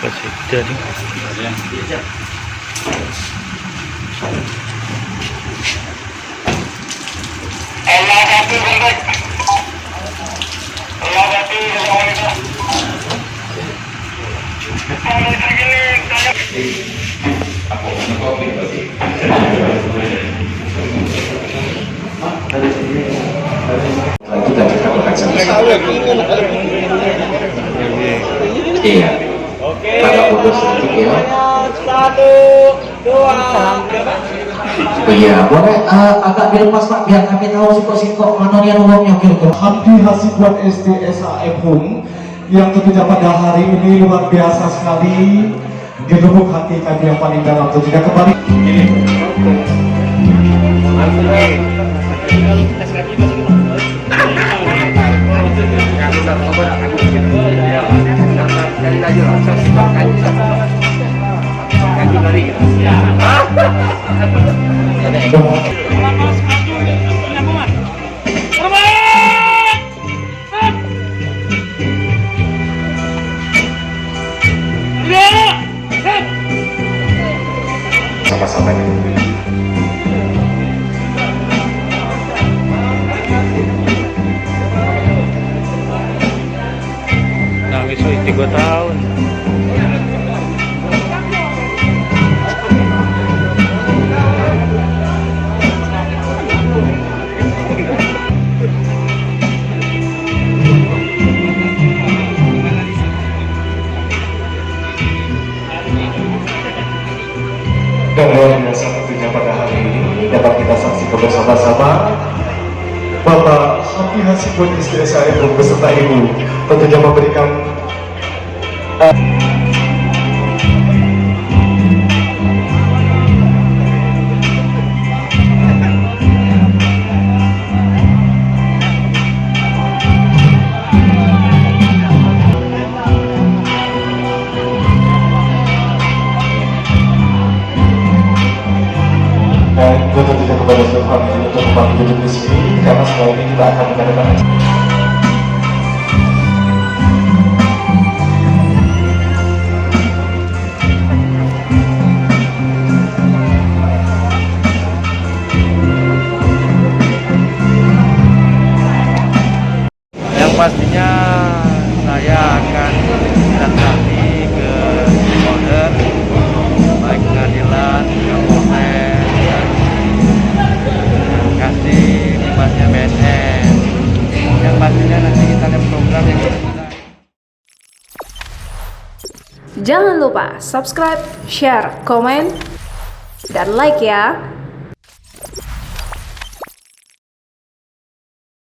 kasih jadi. Iya. Kakak foto sedikit ya. Satu, dua. Iya, boleh agak di lepas Pak biar kami tahu siko-siko mana yang uangnya kira-kira. Hamdi Hasibuan SD SAM Hum yang tentunya pada hari ini luar biasa sekali di lubuk hati kami yang paling dalam tentunya kembali. Sama-sama ini. Nangis 3 tahun. Dan luar biasa tentunya pada hari ini dapat kita saksikan bersama-sama Bapak Hamdi Hasibuan SD SAM Hum beserta Ibu tentunya memberikan dan juga tentunya kepada seluruh family untuk kembali duduk di sini karena setelah ini kita akan mengadakan Yang pastinya saya akan datangin ke stakeholder baik pengadilan, Kapolres, kasih libatnya BNN. Yang pastinya nanti kita ada program yang Jangan lupa subscribe, share, komen, dan like ya.